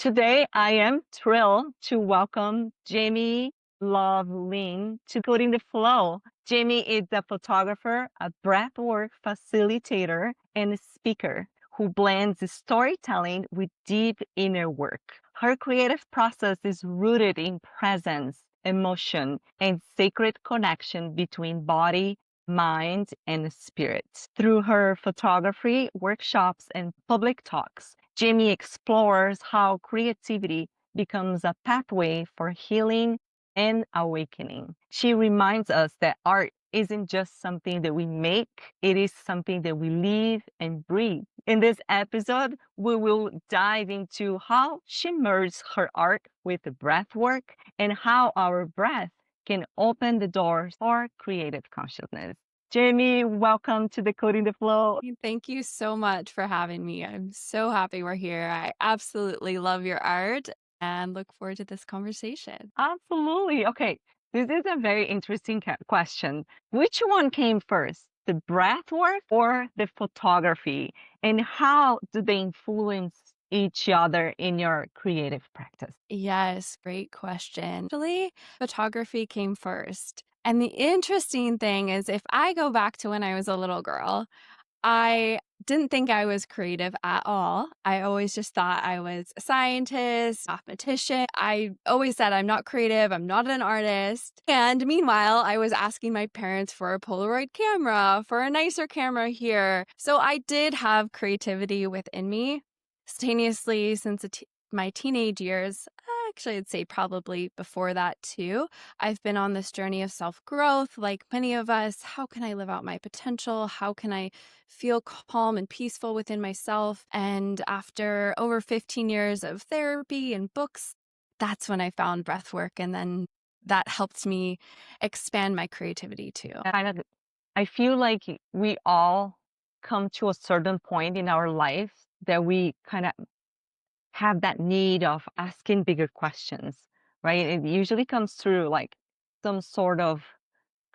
Today, I am thrilled to welcome Jamie LoveLynn to Coding the Flow. Jamie is a photographer, a breathwork facilitator, and a speaker who blends storytelling with deep inner work. Her creative process is rooted in presence, emotion, and sacred connection between body, mind, and spirit. Through her photography, workshops, and public talks, Jamie explores how creativity becomes a pathway for healing and awakening. She reminds us that art isn't just something that we make, it is something that we live and breathe. In this episode, we will dive into how she merges her art with the breath work and how our breath can open the doors for creative consciousness. Jamie, welcome to the Coding the Flow. Thank you so much for having me. I'm so happy we're here. I absolutely love your art and look forward to this conversation. Absolutely. Okay. This is a very interesting question. Which one came first, the breath work or the photography? And how do they influence each other in your creative practice? Yes, great question. Actually, photography came first. And the interesting thing is, if I go back to when I was a little girl, I didn't think I was creative at all. I always just thought I was a scientist, mathematician. I always said I'm not creative, I'm not an artist. And meanwhile, I was asking my parents for a Polaroid camera, for a nicer camera here. So I did have creativity within me simultaneously since my teenage years. Actually, I'd say probably before that too. I've been on this journey of self-growth, like many of us. How can I live out my potential? How can I feel calm and peaceful within myself? And after over 15 years of therapy and books, that's when I found breath work. And then that helped me expand my creativity too. I feel like we all come to a certain point in our life that we kind of have that need of asking bigger questions, right? It usually comes through like some sort of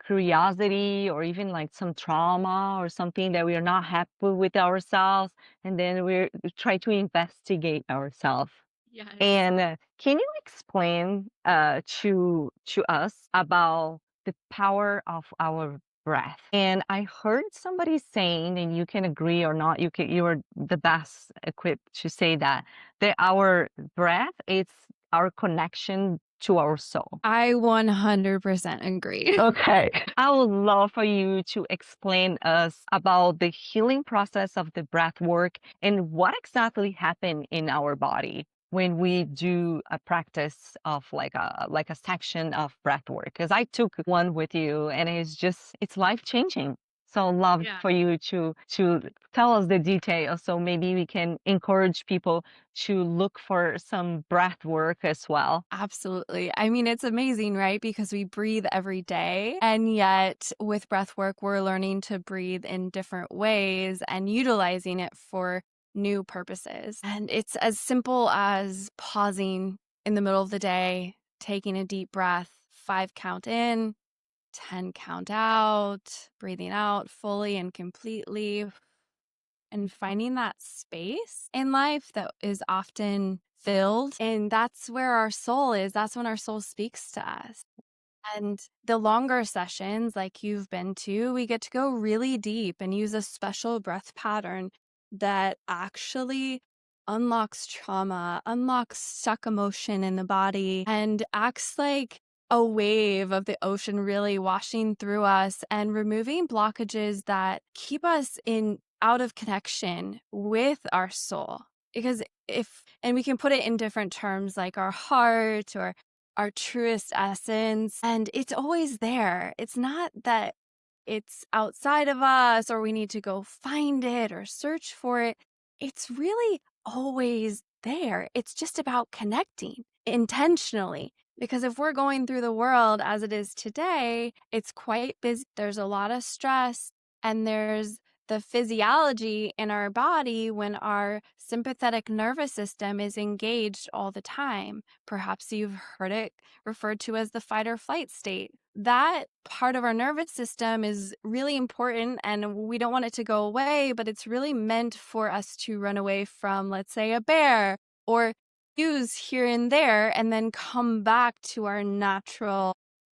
curiosity or even like some trauma or something that we are not happy with ourselves. And then we try to investigate ourselves. Yes. And can you explain to us about the power of our breath? And I heard somebody saying, and you can agree or not, you are the best equipped to say that our breath is our connection to our soul. I 100% agree. Okay. I would love for you to explain us about the healing process of the breath work and what exactly happened in our body when we do a practice of like a section of breath work. Because I took one with you and it's life changing. So love Yeah. for you to tell us the details so maybe we can encourage people to look for some breath work as well. Absolutely. I mean, it's amazing, right? Because we breathe every day. And yet, with breath work, we're learning to breathe in different ways and utilizing it for new purposes. And it's as simple as pausing in the middle of the day, taking a deep breath, 5 count in, 10 count out, breathing out fully and completely, and finding that space in life that is often filled. And that's where our soul is. That's when our soul speaks to us. And the longer sessions, like you've been to, we get to go really deep and use a special breath pattern that actually unlocks trauma, unlocks stuck emotion in the body, and acts like a wave of the ocean really washing through us and removing blockages that keep us in out of connection with our soul. Because and we can put it in different terms like our heart or our truest essence, and it's always there. It's not that it's outside of us or we need to go find it or search for it. It's really always there. It's just about connecting intentionally. Because if we're going through the world as it is today, it's quite busy. There's a lot of stress, and there's the physiology in our body when our sympathetic nervous system is engaged all the time. Perhaps you've heard it referred to as the fight or flight state. That part of our nervous system is really important, and we don't want it to go away, but it's really meant for us to run away from, let's say, a bear or use here and there and then come back to our natural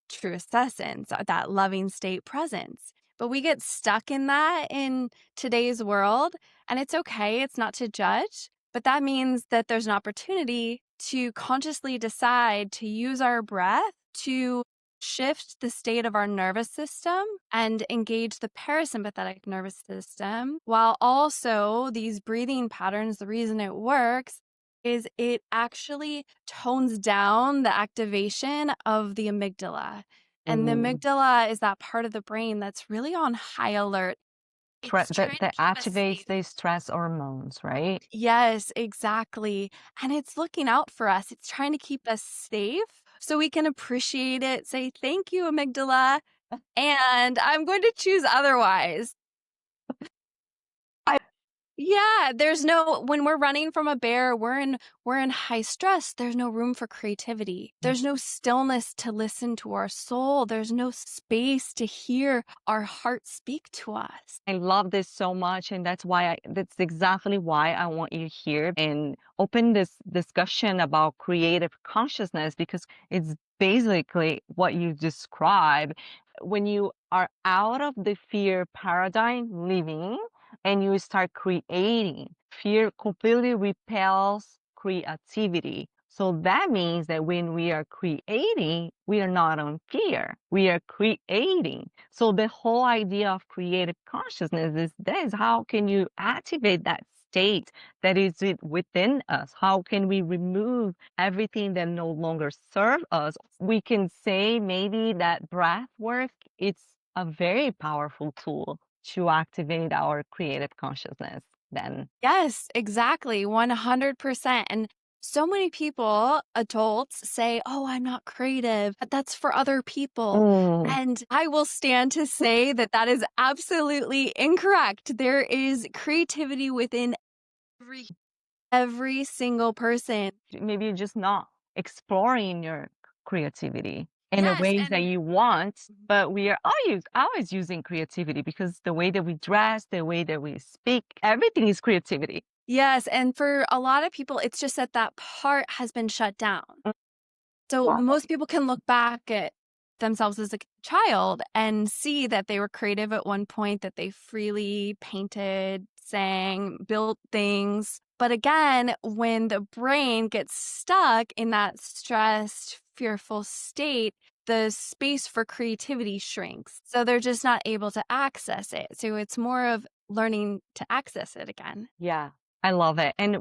truest essence, that loving state presence. But we get stuck in that in today's world, and it's okay. It's not to judge, but that means that there's an opportunity to consciously decide to use our breath to shift the state of our nervous system and engage the parasympathetic nervous system, while also these breathing patterns, the reason it works is it actually tones down the activation of the amygdala. And the Mm. amygdala is that part of the brain that's really on high alert. It's That trying to that keep us activates safe. the stress hormones, right? Yes, exactly. And it's looking out for us. It's trying to keep us safe so we can appreciate it, say, thank you, amygdala. And I'm going to choose otherwise. I Yeah, there's no when we're running from a bear, we're in high stress, there's no room for creativity. There's no stillness to listen to our soul. There's no space to hear our heart speak to us. I love this so much, and that's exactly why I want you here and open this discussion about creative consciousness because it's basically what you describe when you are out of the fear paradigm living and you start creating. Fear completely repels creativity. So that means that when we are creating, we are not on fear. We are creating. So the whole idea of creative consciousness is this: how can you activate that state that is within us? How can we remove everything that no longer serves us? We can say maybe that breath work, it's a very powerful tool to activate our creative consciousness then. Yes, exactly, 100%. And so many people, adults, say, "Oh, I'm not creative. That's for other people." Mm. And I will stand to say that that is absolutely incorrect. There is creativity within every every single person. Maybe you're just not exploring your creativity in the Yes, ways that and you want, but we are always using creativity because the way that we dress, the way that we speak, everything is creativity. yes, and for a lot of people, it's just that that part has been shut down. Mm. So Well, most people can look back at themselves as a child and see that they were creative at one point, that they freely painted, sang, built things. But again, when the brain gets stuck in that stressed, fearful state, the space for creativity shrinks. So they're just not able to access it. So it's more of learning to access it again. yeah, I love it. And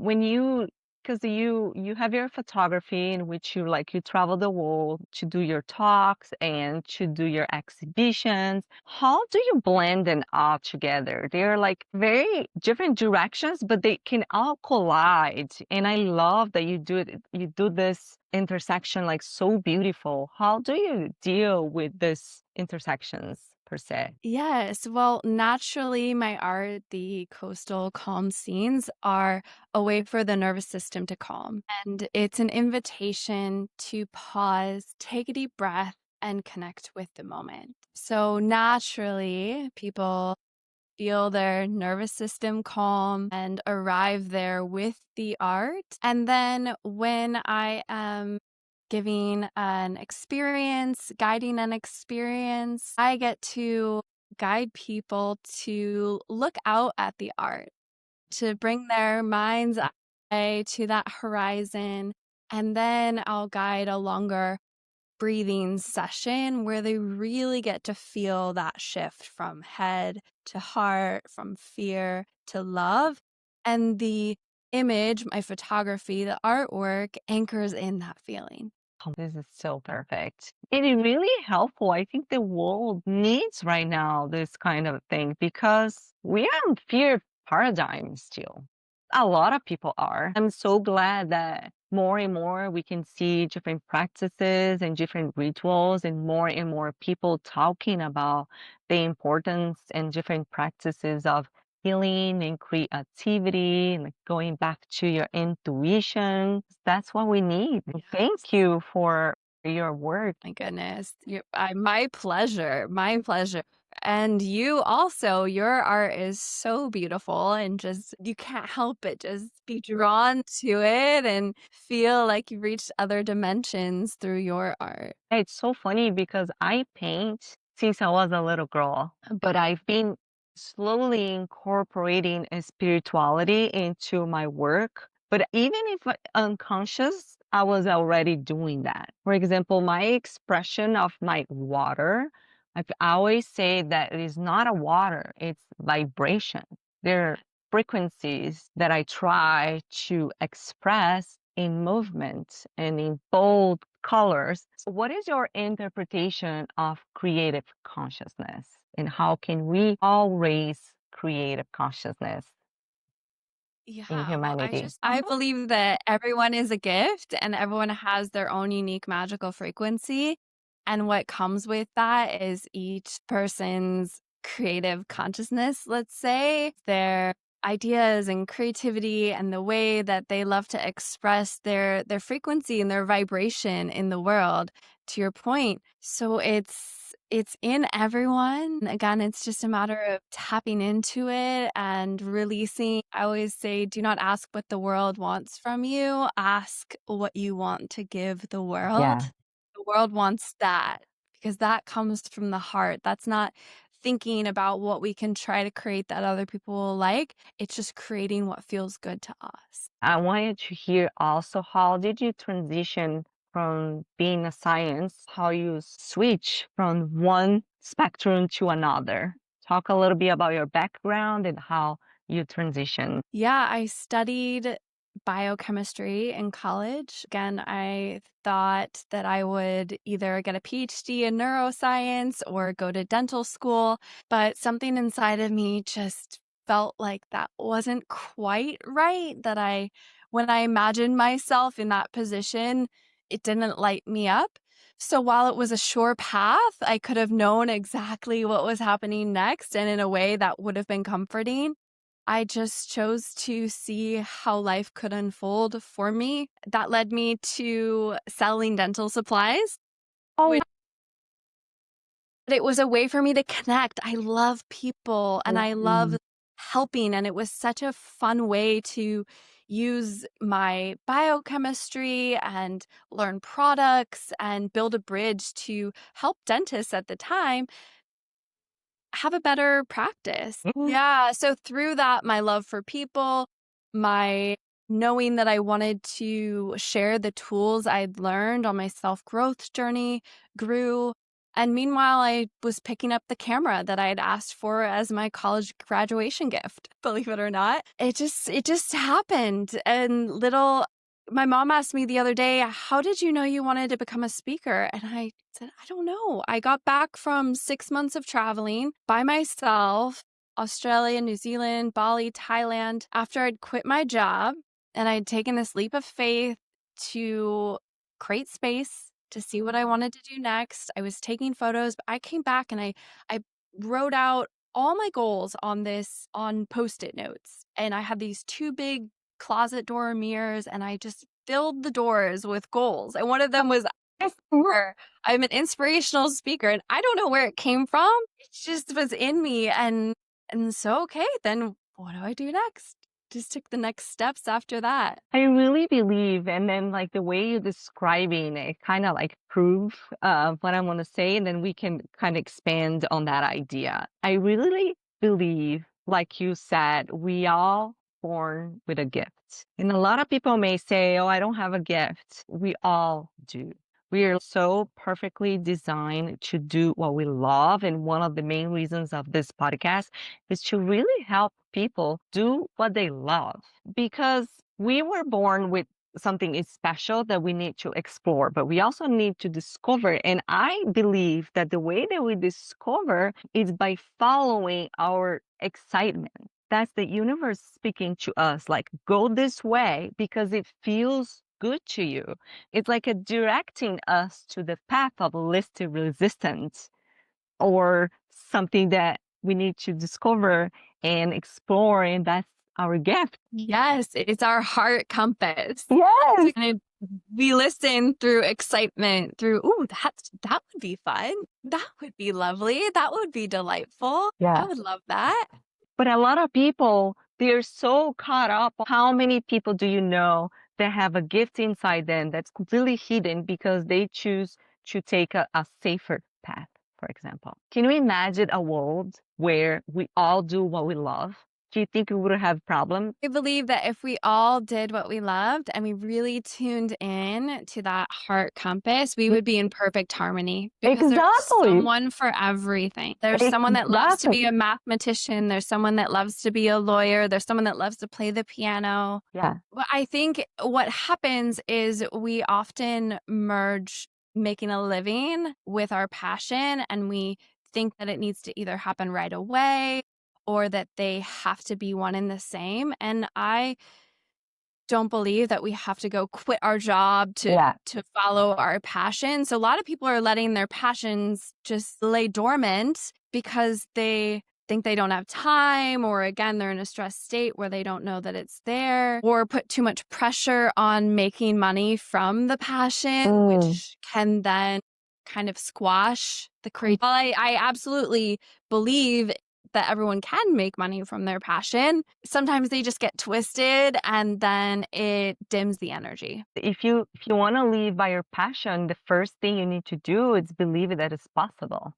because you have your photography in which you travel the world to do your talks and to do your exhibitions. How do you blend them all together? They're like very different directions, but they can all collide. And I love that you do this intersection like so beautiful. How do you deal with this intersections per se? Yes. Well, naturally, my art, the coastal calm scenes, are a way for the nervous system to calm. And it's an invitation to pause, take a deep breath, and connect with the moment. So naturally, people feel their nervous system calm and arrive there with the art. And then when I am giving an experience, guiding an experience, I get to guide people to look out at the art, to bring their mind's eye to that horizon. And then I'll guide a longer breathing session where they really get to feel that shift from head to heart, from fear to love. And the image, my photography, the artwork anchors in that feeling. Oh, this is so perfect. It is really helpful. I think the world needs right now this kind of thing because we are in fear paradigm still. A lot of people are. I'm so glad that more and more we can see different practices and different rituals and more people talking about the importance and different practices of healing and creativity and like going back to your intuition. That's what we need. Yeah. Thank you for your work. My goodness. My pleasure. My pleasure. And you also, your art is so beautiful and just you can't help but just be drawn to it and feel like you've reached other dimensions through your art. It's so funny because I paint since I was a little girl, but I've been slowly incorporating a spirituality into my work. But even if unconscious, I was already doing that. For example, my expression of my water, I always say that it is not a water, it's vibration. There are frequencies that I try to express in movement and in bold colors. What is your interpretation of creative consciousness? And how can we all raise creative consciousness in Yeah, well, humanity? I believe that everyone is a gift and everyone has their own unique magical frequency. And what comes with that is each person's creative consciousness, let's say, their ideas and creativity and the way that they love to express their frequency and their vibration in the world, to your point. So it's in everyone. Again, it's just a matter of tapping into it and releasing. I always say, do not ask what the world wants from you. Ask what you want to give the world. Yeah. The world wants that because that comes from the heart. That's not thinking about what we can try to create that other people will like. It's just creating what feels good to us. I wanted to hear also, how did you transition from being a science, how you switch from one spectrum to another? Talk a little bit about your background and how you transition. Yeah, I studied biochemistry in college. Again, I thought that I would either get a PhD in neuroscience or go to dental school, but something inside of me just felt like that wasn't quite right. When I imagined myself in that position, it didn't light me up. So while it was a sure path, I could have known exactly what was happening next and in a way that would have been comforting. I just chose to see how life could unfold for me. That led me to selling dental supplies, Oh, which but it was a way for me to connect. I love people and I love helping, and it was such a fun way to use my biochemistry and learn products and build a bridge to help dentists at the time have a better practice. mm, Yeah. So through that, my love for people, my knowing that I wanted to share the tools I'd learned on my self growth journey grew. And meanwhile, I was picking up the camera that I had asked for as my college graduation gift. Believe it or not, it just happened. And my mom asked me the other day, how did you know you wanted to become a speaker? And I said, I don't know. I got back from 6 months of traveling by myself, Australia, New Zealand, Bali, Thailand, after I'd quit my job and I'd taken this leap of faith to create space to see what I wanted to do next. I was taking photos, but I came back and I wrote out all my goals on post-it notes. And I had these two big closet door mirrors and I just filled the doors with goals. And one of them was I'm an inspirational speaker and I don't know where it came from. It just was in me and so okay, then what do I do next? Just took the next steps after that. I really believe, and then like the way you're describing it, kind of like prove what I want to say, and then we can kind of expand on that idea. I really believe, like you said, we all born with a gift, and a lot of people may say, "Oh, I don't have a gift." We all do. We are so perfectly designed to do what we love, and one of the main reasons of this podcast is to really help people do what they love, because we were born with something is special that we need to explore, but we also need to discover. And I believe that the way that we discover is by following our excitement. That's the universe speaking to us, like, go this way because it feels good to you. It's like a directing us to the path of least resistance, or something that we need to discover and explore, and that's our gift. Yes, it's our heart compass. Yes. we listen through excitement, through, ooh, that would be fun. That would be lovely. That would be delightful. I Yeah. would love that. But a lot of people, they're so caught up. How many people do you know that have a gift inside them that's completely hidden because they choose to take a safer path, for example? Can you imagine a world where we all do what we love? Do you think we would have problems? I believe that if we all did what we loved and we really tuned in to that heart compass, we would be in perfect harmony because there's Exactly. someone for everything. There's someone that loves to Exactly. be a mathematician. There's someone that loves to be a lawyer. There's someone that loves to play the piano. Yeah. Well, I think what happens is we often merge making a living with our passion, and we think that it needs to either happen right away or that they have to be one and the same. And I don't believe that we have to go quit our job Yeah. to follow our passion. So a lot of people are letting their passions just lay dormant because they think they don't have time, or again they're in a stressed state where they don't know that it's there, or put too much pressure on making money from the passion, which can then kind of squash the creativity. Well, I absolutely believe that everyone can make money from their passion. Sometimes they just get twisted and then it dims the energy. If you want to live by your passion, the first thing you need to do is believe that it's possible.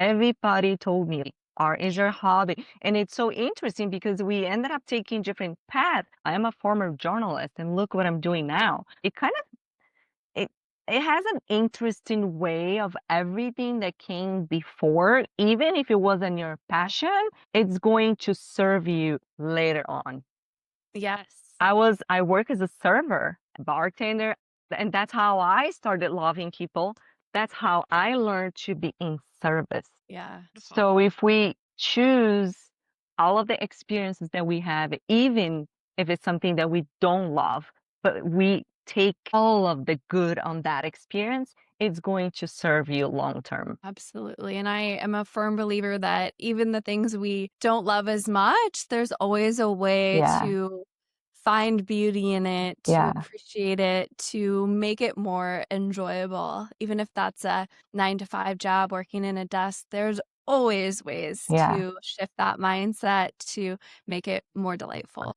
Everybody told me art is your hobby. And it's so interesting because we ended up taking different paths. I am a former journalist and look what I'm doing now. It it has an interesting way of everything that came before, even if it wasn't your passion, it's going to serve you later on. Yes. I work as a server, bartender, and that's how I started loving people. That's how I learned to be in service. Yeah. So if we choose all of the experiences that we have, even if it's something that we don't love, but we take all of the good on that experience, it's going to serve you long term. Absolutely. And I am a firm believer that even the things we don't love as much, there's always a way Yeah. to find beauty in it, to Yeah. appreciate it, to make it more enjoyable. Even if that's a 9 to 5 job working in a desk, there's always ways Yeah. to shift that mindset to make it more delightful.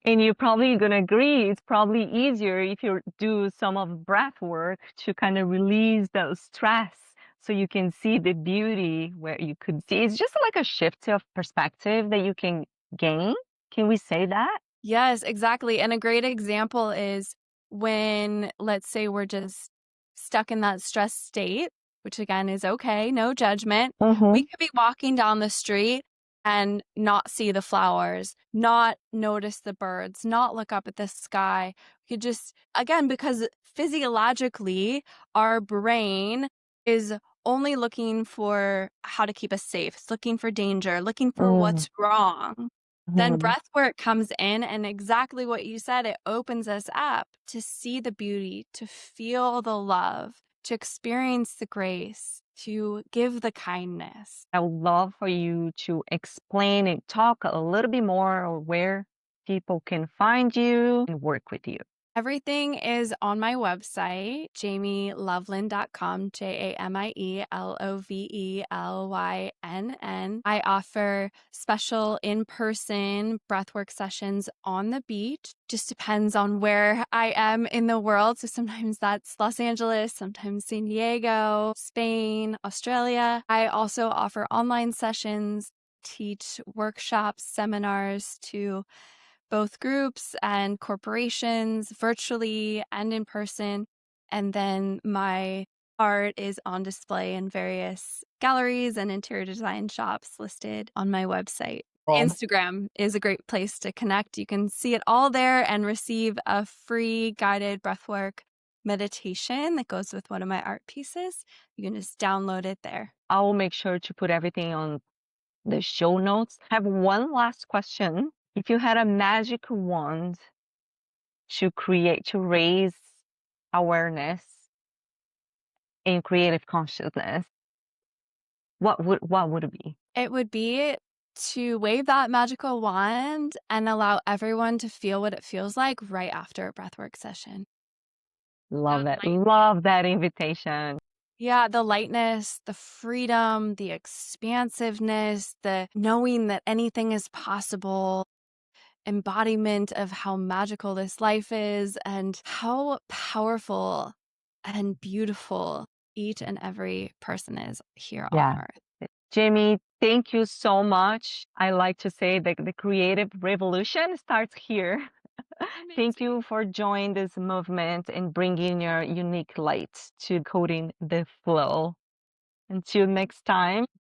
And you're probably going to agree, it's probably easier if you do some of breath work to kind of release those stress so you can see the beauty where you could see. It's just like a shift of perspective that you can gain. Can we say that? Yes, exactly. And a great example is when, let's say, we're just stuck in that stress state, which again is okay, no judgment. We Mm-hmm. could be walking down the street and not see the flowers, not notice the birds, not look up at the sky. We could just, again, because physiologically, our brain is only looking for how to keep us safe. It's looking for danger, looking for what's wrong. Then Mm-hmm. breath work comes in, and exactly what you said, it opens us up to see the beauty, to feel the love, to experience the grace, to give the kindness. I would love for you to explain and talk a little bit more on where people can find you and work with you. Everything is on my website, jamielovlynn.com, JamieLoveLynn. I offer special in-person breathwork sessions on the beach. Just depends on where I am in the world. So sometimes that's Los Angeles, sometimes San Diego, Spain, Australia. I also offer online sessions, teach workshops, seminars to both groups and corporations, virtually and in person. And then my art is on display in various galleries and interior design shops listed on my website. Instagram is a great place to connect. You can see it all there and receive a free guided breathwork meditation that goes with one of my art pieces. You can just download it there. I will make sure to put everything on the show notes. I have one last question. If you had a magic wand to raise awareness in creative consciousness, what would it be? It would be to wave that magical wand and allow everyone to feel what it feels like right after a breathwork session. Love it. Love that invitation. Yeah, the lightness, the freedom, the expansiveness, the knowing that anything is possible, embodiment of how magical this life is and how powerful and beautiful each and every person is here on Yeah. earth. Jamie, thank you so much. I like to say that the creative revolution starts here. Thank you for joining this movement and bringing your unique light to coding the flow. Until next time.